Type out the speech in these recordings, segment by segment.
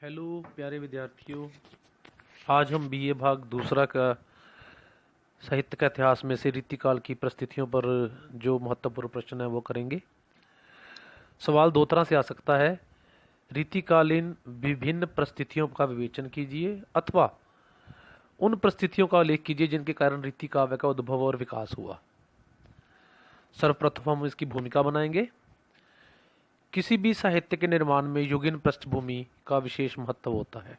Hello प्यारे विद्यार्थियों। आज हम बीए भाग दूसरा का साहित्य का इतिहास में से रीतिकाल की परिस्थितियों पर जो महत्वपूर्ण प्रश्न है वो करेंगे। सवाल दो तरह से आ सकता है। रीतिकालीन विभिन्न परिस्थितियों का विवेचन कीजिए अथवा उन परिस्थितियों का उल्लेख कीजिए जिनके कारण रीति काव्य का उद्भव और विकास हुआ। सर्वप्रथम हम इसकी भूमिका बनाएंगे। किसी भी साहित्य के निर्माण में युगीन पृष्ठभूमि का विशेष महत्व होता है।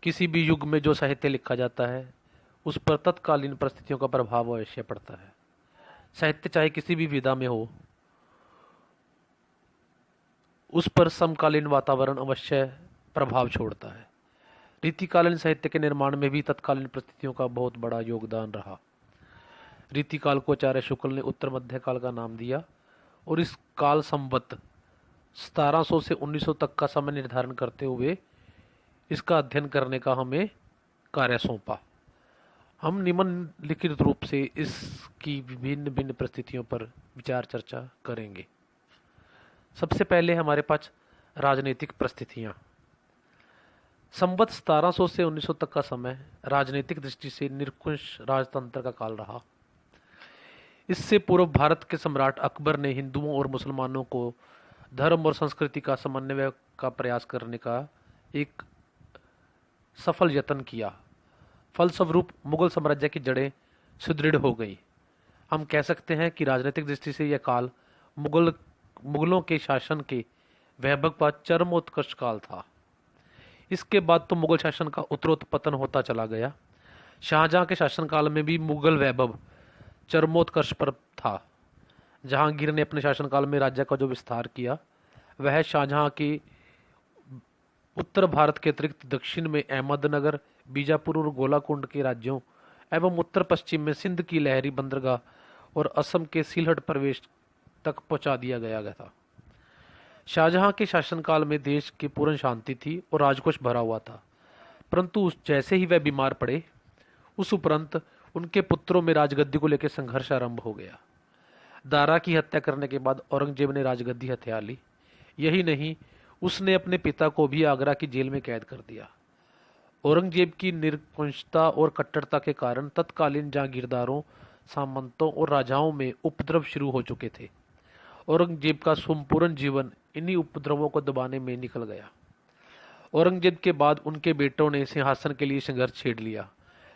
किसी भी युग में जो साहित्य लिखा जाता है उस पर तत्कालीन परिस्थितियों का प्रभाव अवश्य पड़ता है। साहित्य चाहे किसी भी विधा में हो, उस पर समकालीन वातावरण अवश्य प्रभाव छोड़ता है। रीतिकालीन साहित्य के निर्माण में भी तत्कालीन परिस्थितियों का बहुत बड़ा योगदान रहा। रीतिकाल को आचार्य शुक्ल ने उत्तर मध्य काल का नाम दिया और इस काल संवत 1700 से 1900 तक का समय निर्धारण करते हुए इसका अध्ययन करने का हमें कार्य सौंपा। हम निम्नलिखित रूप से इसकी विभिन्न भिन्न परिस्थितियों पर विचार चर्चा करेंगे। सबसे पहले हमारे पास राजनीतिक परिस्थितियां। संवत 1700 से 1900 तक का समय राजनीतिक दृष्टि से निरंकुश राजतंत्र का काल रहा। इससे पूर्व भारत के सम्राट अकबर ने हिंदुओं और मुसलमानों को धर्म और संस्कृति का समन्वय का प्रयास करने का एक सफल यत्न किया। फलस्वरूप मुगल साम्राज्य की जड़ें सुदृढ़ हो गई। हम कह सकते हैं कि राजनीतिक दृष्टि से यह काल मुगलों के शासन के वैभव का चरमोत्कर्ष काल था। इसके बाद तो मुगल शासन का उत्तरोत्पतन होता चला गया। शाहजहां के शासनकाल में भी मुगल वैभव चरमोत्कर्ष पर था। जहांगीर ने अपने शासनकाल में राज्य का जो विस्तार किया वह शाहजहां के उत्तर भारत के अतिरिक्त दक्षिण में अहमदनगर, बीजापुर और गोलाकुंड के राज्यों एवं उत्तर पश्चिम में सिंध की लहरी बंदरगाह और असम के सिलहट प्रवेश तक पहुंचा दिया गया था। शाहजहां के शासनकाल में देश की पूर्ण शांति थी और राजकोष भरा हुआ था, परंतु जैसे ही वह बीमार पड़े उस उपरांत उनके पुत्रों में राजगद्दी को लेकर संघर्ष आरंभ हो गया। दारा की हत्या करने के बाद औरंगजेब ने राजगद्दी हथिया ली। यही नहीं, उसने अपने पिता को भी आगरा की जेल में कैद कर दिया। औरंगजेब की निरंकुशता और कट्टरता के कारण तत्कालीन जागीरदारों, सामंतों और राजाओं में उपद्रव शुरू हो चुके थे। औरंगजेब का संपूर्ण जीवन इन्हीं उपद्रवों को दबाने में निकल गया। औरंगजेब के बाद उनके बेटों ने सिंहासन के लिए संघर्ष छेड़ लिया,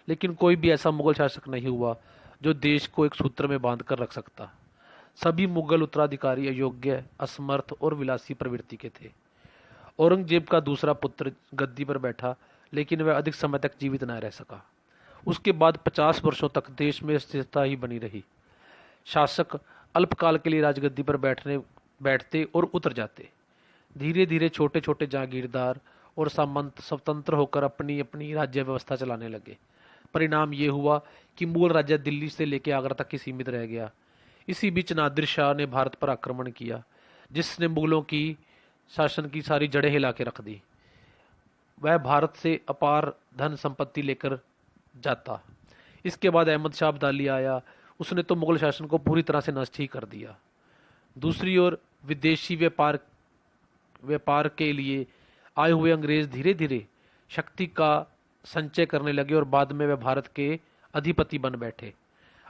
लेकिन कोई भी ऐसा मुगल शासक नहीं हुआ जो देश को एक सूत्र में बांध कर रख सकता। सभी मुगल उत्तराधिकारी अयोग्य, असमर्थ और विलासी प्रवृत्ति के थे। औरंगजेब का दूसरा पुत्र गद्दी पर बैठा, लेकिन वह अधिक समय तक जीवित न रह सका। उसके बाद 50 वर्षों तक देश में स्थिरता ही बनी रही। शासक अल्पकाल के लिए राजगद्दी पर बैठते और उतर जाते। धीरे धीरे छोटे छोटे जागीरदार और सामंत स्वतंत्र होकर अपनी अपनी राज्य व्यवस्था चलाने लगे। परिणाम ये हुआ कि मुगल राज्य दिल्ली से लेकर आगरा तक ही सीमित रह गया। इसी बीच नादिर शाह ने भारत पर आक्रमण किया, जिसने मुगलों की शासन की सारी जड़ें हिला के रख दी। वह भारत से अपार धन संपत्ति लेकर जाता। इसके बाद अहमद शाह अब्दाली आया। उसने तो मुगल शासन को पूरी तरह से नष्ट ही कर दिया। दूसरी ओर विदेशी व्यापार के लिए आए हुए अंग्रेज धीरे धीरे शक्ति का संचय करने लगे और बाद में वे भारत के अधिपति बन बैठे।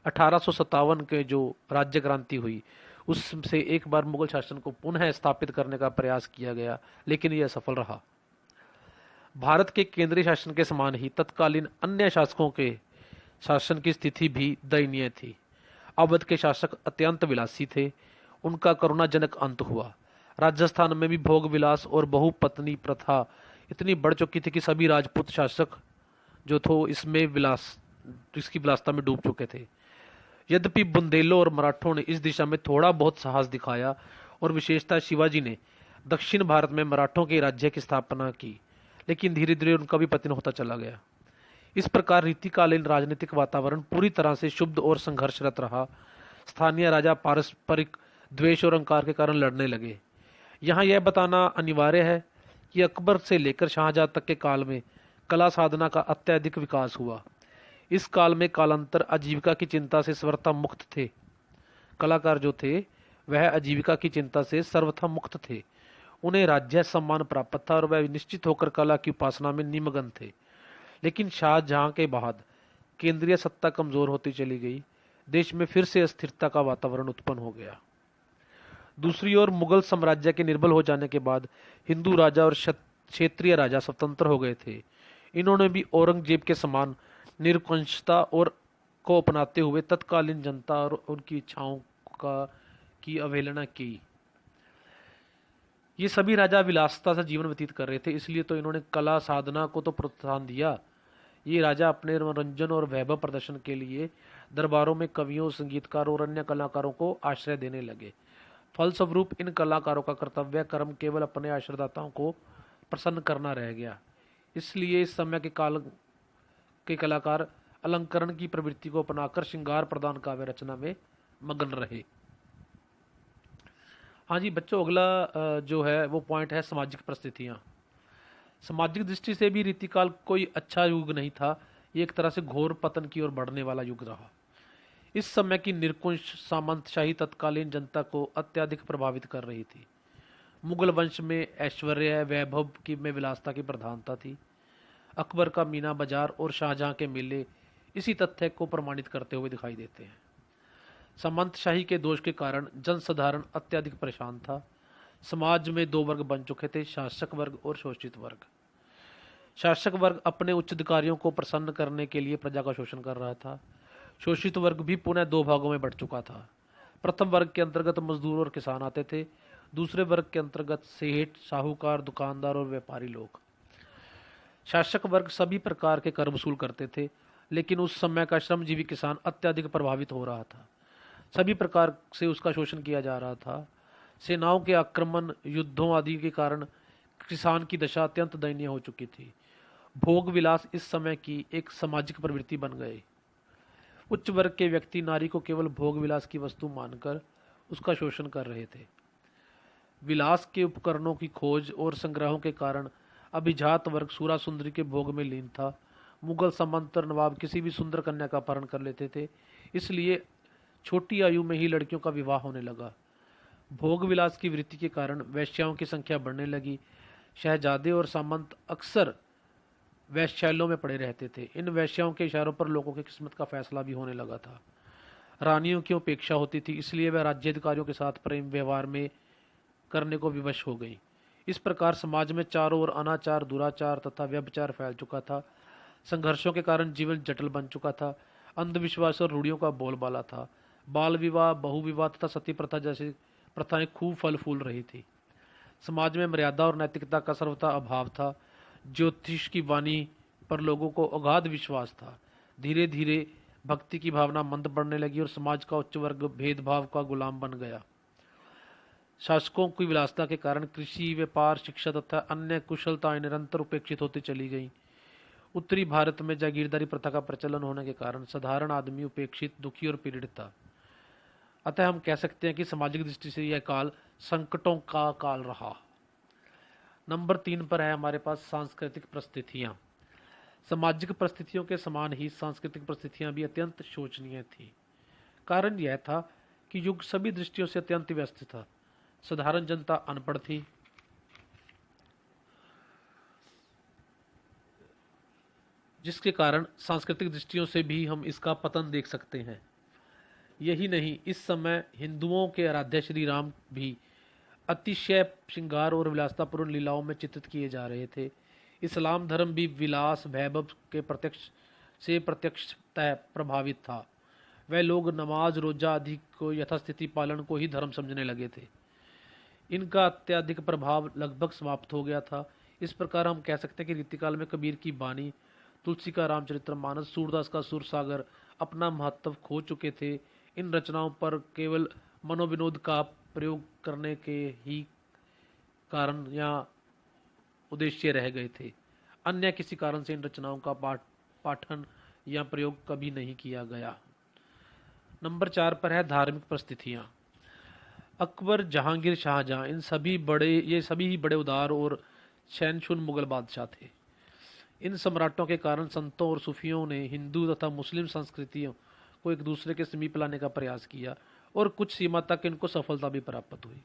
1857 के जो राज्य क्रांति हुई उससे एक बार मुगल शासन को पुनः स्थापित करने का प्रयास किया गया, लेकिन यह असफल रहा। भारत के केंद्रीय शासन के समान ही तत्कालीन अन्य शासकों के शासन की स्थिति भी दयनीय थी। अवध के शासक अत्यंत विलासी थे। उनका करुणाजनक अंत हुआ। राजस्थान में भी भोग विलास और बहुपत्नी प्रथा इतनी बढ़ चुकी थी कि सभी राजपूत शासक जो थे इसकी विलासता में डूब चुके थे। यद्यपि बुंदेलों और मराठों ने इस दिशा में थोड़ा बहुत साहस दिखाया और विशेषतः शिवाजी ने दक्षिण भारत में मराठों के राज्य की स्थापना की, लेकिन धीरे धीरे उनका भी पतन होता चला गया। इस प्रकार रीतिकालीन राजनीतिक वातावरण पूरी तरह से शुद्ध और संघर्षरत रहा। स्थानीय राजा पारस्परिक द्वेष और अहंकार के कारण लड़ने लगे। यहाँ यह बताना अनिवार्य है कि अकबर से लेकर शाहजहां तक के काल में कला साधना का अत्यधिक विकास हुआ। इस काल में कालांतर आजीविका की चिंता से सर्वथा मुक्त थे। कलाकार जो थे वह आजीविका की चिंता से सर्वथा मुक्त थे। उन्हें राज्य सम्मान प्राप्त था और वह निश्चित होकर कला की उपासना में निमग्न थे। लेकिन शाहजहां के बाद केंद्रीय सत्ता कमजोर होती चली गई। देश में फिर से अस्थिरता का वातावरण उत्पन्न हो गया। दूसरी ओर मुगल साम्राज्य के निर्बल हो जाने के बाद हिंदू राजा और क्षेत्रीय राजा स्वतंत्र हो गए थे। इन्होंने भी औरंगजेब के समान निरंकुशता और को अपनाते हुए तत्कालीन जनता और उनकी इच्छाओं का की अवहेलना की। ये सभी राजा विलासिता से जीवन व्यतीत कर रहे थे, इसलिए तो इन्होंने कला साधना को तो प्रोत्साहन दिया। ये राजा अपने मनोरंजन और वैभव प्रदर्शन के लिए दरबारों में कवियों, संगीतकारों और अन्य कलाकारों को आश्रय देने लगे। फलस्वरूप इन कलाकारों का कर्तव्य कर्म केवल अपने आश्रयदाताओं को प्रसन्न करना रह गया। इसलिए इस समय के काल के कलाकार अलंकरण की प्रवृत्ति को अपनाकर श्रृंगार प्रदान काव्य रचना में मगन रहे। हाँ जी बच्चों, अगला जो है वो पॉइंट है सामाजिक परिस्थितियाँ। सामाजिक दृष्टि से भी रीतिकाल कोई अच्छा युग नहीं था। ये एक तरह से घोर पतन की ओर बढ़ने वाला युग रहा। इस समय की निरंकुश सामंतशाही तत्कालीन जनता को अत्यधिक प्रभावित कर रही थी। मुगल वंश में ऐश्वर्य वैभव की में विलासता की प्रधानता थी। अकबर का मीना बाजार और शाहजहां के मेले इसी तथ्य को प्रमाणित करते हुए दिखाई देते हैं। सामंतशाही के दोष के कारण जनसाधारण अत्यधिक परेशान था। समाज में दो वर्ग बन चुके थे, शासक वर्ग और शोषित वर्ग। शासक वर्ग अपने उच्च अधिकारियों को प्रसन्न करने के लिए प्रजा का शोषण कर रहा था। शोषित वर्ग भी पुनः दो भागों में बंट चुका था। प्रथम वर्ग के अंतर्गत मजदूर और किसान आते थे, दूसरे वर्ग के अंतर्गत सेठ, साहूकार, दुकानदार और व्यापारी लोग। शासक वर्ग सभी प्रकार के कर वसूल करते थे, लेकिन उस समय का श्रमजीवी किसान अत्यधिक प्रभावित हो रहा था। सभी प्रकार से उसका शोषण किया जा रहा था। सेनाओं के आक्रमण, युद्धों आदि के कारण किसान की दशा अत्यंत दयनीय हो चुकी थी। भोग विलास इस समय की एक सामाजिक प्रवृत्ति बन गए। उच्च वर्ग के व्यक्ति नारी को केवल भोग विलास की वस्तु मानकर उसका शोषण कर रहे थे। विलास के उपकरणों की खोज और संग्रहों के कारण अभिजात वर्ग सूरा सुंदरी के भोग में लीन था। मुगल सामंत और नवाब किसी भी सुंदर कन्या का अपहरण कर लेते थे, इसलिए छोटी आयु में ही लड़कियों का विवाह होने लगा। भोग विलास की वृत्ति के कारण वेश्याओं की संख्या बढ़ने लगी। शहजादे और सामंत अक्सर वैश्यालयों में पड़े रहते थे। इन वैश्याओं के इशारों पर लोगों की किस्मत का फैसला भी होने लगा था। रानियों की उपेक्षा होती थी, इसलिए वह राज्य अधिकारियों के साथ प्रेम व्यवहार में करने को विवश हो गई। इस प्रकार समाज में चारों ओर अनाचार, दुराचार तथा व्यभिचार फैल चुका था। संघर्षों के कारण जीवन जटिल बन चुका था। अंधविश्वास और रूढ़ियों का बोलबाला था। बाल विवाह, बहु विवाह तथा सती प्रथा जैसी प्रथाएं खूब फल फूल रही थी। समाज में मर्यादा और नैतिकता का सर्वथा अभाव था। ज्योतिष की वाणी पर लोगों को अगाध विश्वास था। धीरे धीरे भक्ति की भावना मंद पड़ने लगी और समाज का उच्च वर्ग भेदभाव का गुलाम बन गया। शासकों की विलासिता के कारण कृषि, व्यापार, शिक्षा तथा अन्य कुशलताएं निरंतर उपेक्षित होती चली गईं। उत्तरी भारत में जागीरदारी प्रथा का प्रचलन होने के कारण साधारण आदमी उपेक्षित, दुखी और पीड़ित था। अतः हम कह सकते हैं कि सामाजिक दृष्टि से यह काल संकटों का काल रहा। नंबर 3 पर है हमारे पास सांस्कृतिक परिस्थितियां। सामाजिक परिस्थितियों के समान ही सांस्कृतिक परिस्थितियां भी अत्यंत शोचनीय थी। कारण यह था कि युग सभी दृष्टियों से अत्यंत व्यस्त था। साधारण जनता अनपढ़ थी, जिसके कारण सांस्कृतिक दृष्टियों से भी हम इसका पतन देख सकते हैं। यही नहीं, इस समय हिंदुओं के आराध्य श्री राम भी अतिशय श्रृंगार और विलासतापूर्ण लीलाओं में चित्रित किए जा रहे थे। इस्लाम धर्म भी विलास वैभव के प्रत्यक्षतः प्रभावित था। वह लोग नमाज, रोजा आदि को यथास्थिति पालन को ही धर्म समझने लगे थे। इनका अत्यधिक प्रभाव लगभग समाप्त हो गया था। इस प्रकार हम कह सकते हैं कि रीतिकाल में कबीर की बानी, तुलसी का रामचरितमानस, सूरदास का सुरसागर अपना महत्व खो चुके थे। इन रचनाओं पर केवल मनोविनोद का प्रयोग करने के ही कारण या उद्देश्य रह गए थे। अन्य किसी कारण से इन रचनाओं का पाठन या प्रयोग कभी नहीं किया गया। नंबर 4 पर है धार्मिक परिस्थितियां। अकबर, जहांगीर, शाहजहां ये सभी ही बड़े उदार और सैनशून मुगल बादशाह थे। इन सम्राटों के कारण संतों और सूफियों ने हिंदू तथा मुस्लिम संस्कृतियों को एक दूसरे के समीप लाने का प्रयास किया और कुछ सीमा तक इनको सफलता भी प्राप्त हुई।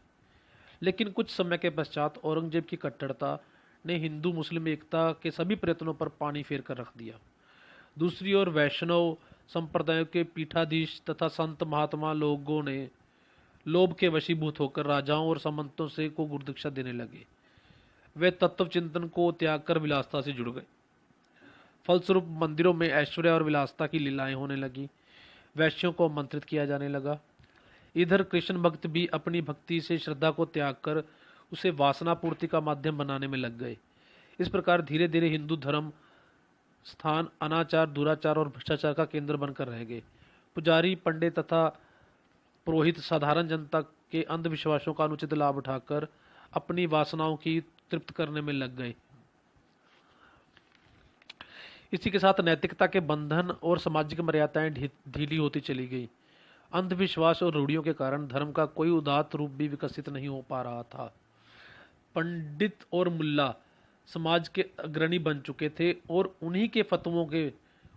लेकिन कुछ समय के पश्चात औरंगजेब की कट्टरता ने हिंदू मुस्लिम एकता के सभी प्रयत्नों पर पानी फेर कर रख दिया। दूसरी ओर वैष्णव संप्रदायों के पीठाधीश तथा संत महात्मा लोगों ने लोभ के वशीभूत होकर राजाओं और सामंतों से को गुरुदीक्षा देने लगे। वे तत्व चिंतन को त्याग कर विलासता से जुड़ गए। फलस्वरूप मंदिरों में ऐश्वर्य और विलासता की लीलाएं होने लगी। वैश्यों को आमंत्रित किया जाने लगा। इधर कृष्ण भक्त भी अपनी भक्ति से श्रद्धा को त्याग कर उसे वासना पूर्ति का माध्यम बनाने में लग गए। इस प्रकार धीरे धीरे हिंदू धर्म स्थान अनाचार, दुराचार और भ्रष्टाचार का केंद्र बनकर रह गए। पुजारी, पंडित तथा पुरोहित साधारण जनता के अंधविश्वासों का अनुचित लाभ उठाकर अपनी वासनाओं की तृप्त करने में लग गए। इसी के साथ नैतिकता के बंधन और सामाजिक मर्यादाएं ढीली होती चली गई। अंधविश्वास और रूढ़ियों के कारण धर्म का कोई उदात्त रूप भी विकसित नहीं हो पा रहा था। पंडित और मुल्ला समाज के अग्रणी बन चुके थे और उन्हीं के फतवों के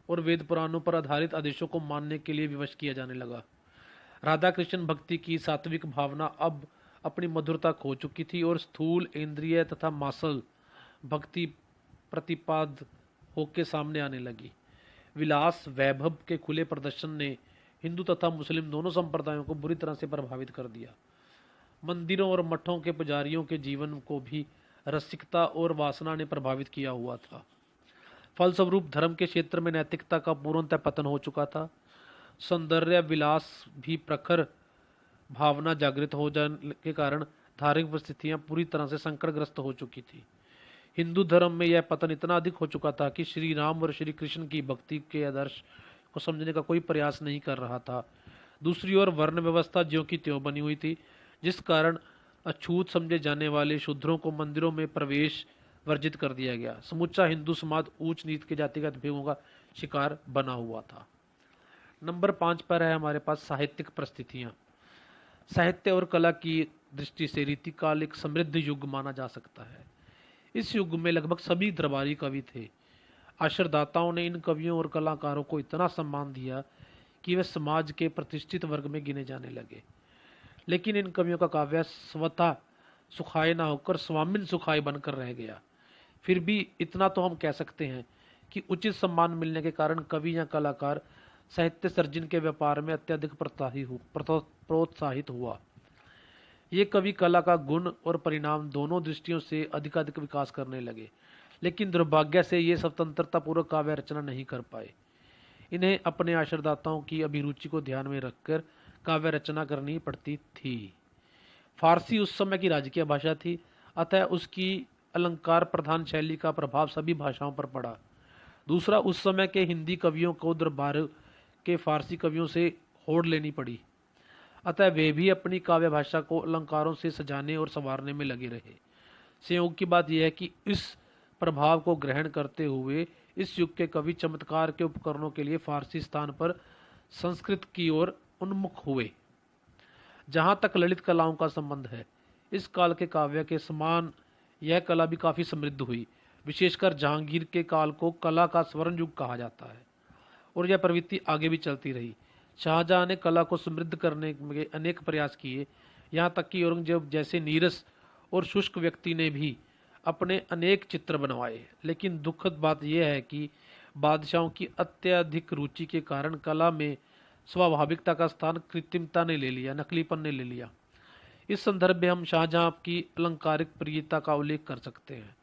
और वेद पुराणों पर आधारित आदेशों को मानने के लिए विवश किया जाने लगा। राधा कृष्ण भक्ति की सात्विक भावना अब अपनी मधुरता खो चुकी थी और स्थूल, इंद्रिय तथा मासल भक्ति प्रतिपाद होके सामने आने लगी। विलास, वैभव के खुले प्रदर्शन ने हिंदू तथा मुस्लिम दोनों संप्रदायों को बुरी तरह से प्रभावित कर दिया। मंदिरों और मठों के पुजारियों के जीवन को भी रसिकता और वासना ने प्रभावित किया हुआ था। फलस्वरूप धर्म के क्षेत्र में नैतिकता का पूर्णतः पतन हो चुका था। सौंदर्य विलास भी प्रखर भावना जागृत हो जाने के कारण धार्मिक परिस्थितियां पूरी तरह से संकटग्रस्त हो चुकी थी। हिंदू धर्म में यह पतन इतना अधिक हो चुका था कि श्री राम और श्री कृष्ण की भक्ति के आदर्श को समझने का कोई प्रयास नहीं कर रहा था। दूसरी ओर वर्ण व्यवस्था ज्यों की त्यों बनी हुई थी, जिस कारण अछूत समझे जाने वाले शूद्रों को मंदिरों में प्रवेश वर्जित कर दिया गया। समूचा हिंदू समाज ऊंच नीच के जातिगत भेदों का शिकार बना हुआ था। नंबर 5 पर है हमारे पास साहित्यिक परिस्थितियां। साहित्य और कला की दृष्टि से रीतिकाल एक समृद्ध युग माना जा सकता है। इस युग में लगभग सभी दरबारी कवि थे। आश्रयदाताओं ने इन कवियों और कलाकारों को इतना सम्मान दिया कि वे समाज के प्रतिष्ठित वर्ग में गिने जाने लगे। लेकिन इन कवियों का काव्य स्वतः सुखाय ना होकर स्वामिन सुखाय बनकर रह गया। फिर भी इतना तो हम कह सकते हैं कि उचित सम्मान मिलने के कारण कवि या कलाकार साहित्य सर्जन के व्यापार में अत्यधिक प्रोत्साहित हुआ। ये कवि कला का गुण और परिणाम दोनों दृष्टियों से अधिकाधिक विकास करने लगे, लेकिन दुर्भाग्य से ये स्वतंत्रता पूर्वक काव्य रचना नहीं कर पाए। इन्हें अपने आश्रयदाताओं की अभिरुचि को ध्यान में रखकर काव्य रचना करनी पड़ती थी। फारसी उस समय की राजकीय भाषा थी, अतः उसकी अलंकार प्रधान शैली का प्रभाव सभी भाषाओं पर पड़ा। दूसरा, उस समय के हिंदी कवियों को दरबार के फारसी कवियों से होड़ लेनी पड़ी, अतः वे भी अपनी काव्य भाषा को अलंकारों से सजाने और संवारने में लगे रहे। संयोग की बात यह है कि इस प्रभाव को ग्रहण करते हुए इस युग के कवि चमत्कार के उपकरणों के लिए फारसी स्थान पर संस्कृत की ओर उन्मुख हुए। जहाँ तक ललित कलाओं का संबंध है, इस काल के काव्य के समान यह कला भी काफ़ी समृद्ध हुई। विशेषकर जहांगीर के काल को कला का स्वर्ण युग कहा जाता है और यह प्रवृत्ति आगे भी चलती रही। शाहजहां ने कला को समृद्ध करने में अनेक प्रयास किए, यहाँ तक कि औरंगजेब जैसे नीरस और शुष्क व्यक्ति ने भी अपने अनेक चित्र बनवाए। लेकिन दुखद बात यह है कि बादशाहों की अत्यधिक रुचि के कारण कला में स्वाभाविकता का स्थान कृत्रिमता ने ले लिया, नकलीपन ने ले लिया। इस संदर्भ में हम शाहजहां की अलंकारिक प्रियता का उल्लेख कर सकते हैं।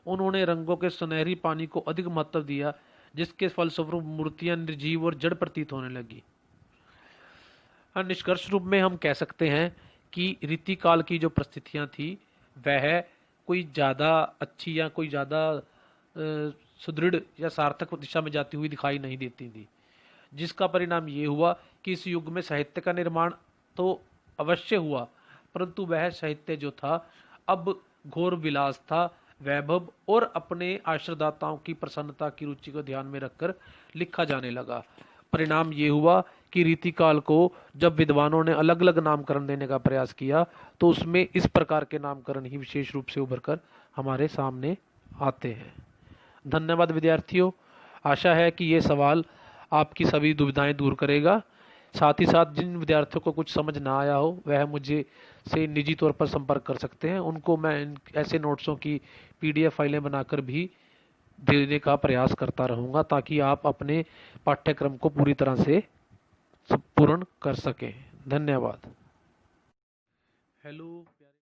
उन्होंने रंगों के सुनहरी पानी को अधिक महत्व दिया, जिसके फलस्वरूप मूर्तियां निर्जीव और जड़ प्रतीत होने लगी। निष्कर्ष रूप में हम कह सकते हैं कि रीतिकाल की जो परिस्थितियां थी वह कोई ज़्यादा अच्छी या कोई ज़्यादा सुदृढ़ या सार्थक दिशा में जाती हुई दिखाई नहीं देती थी, जिसका परिणाम ये हुआ कि इस युग में साहित्य का निर्माण तो अवश्य हुआ, परंतु वह साहित्य जो था अब घोर विलास था, वैभव और अपने आश्रयदाताओं की प्रसन्नता की रुचि को ध्यान में रखकर लिखा जाने लगा। परिणाम ये हुआ कि रीतिकाल को जब विद्वानों ने अलग अलग नामकरण देने का प्रयास किया तो उसमें इस प्रकार के नामकरण ही विशेष रूप से उभर कर हमारे सामने आते हैं। धन्यवाद विद्यार्थियों। आशा है कि ये सवाल आपकी सभी दुविधाएं दूर करेगा। साथ ही साथ जिन विद्यार्थियों को कुछ समझ ना आया हो वह मुझे से निजी तौर पर संपर्क कर सकते हैं। उनको मैं ऐसे नोट्सों की PDF फाइलें बनाकर भी देने का प्रयास करता रहूँगा ताकि आप अपने पाठ्यक्रम को पूरी तरह से पूर्ण कर सकें। धन्यवाद। हेलो।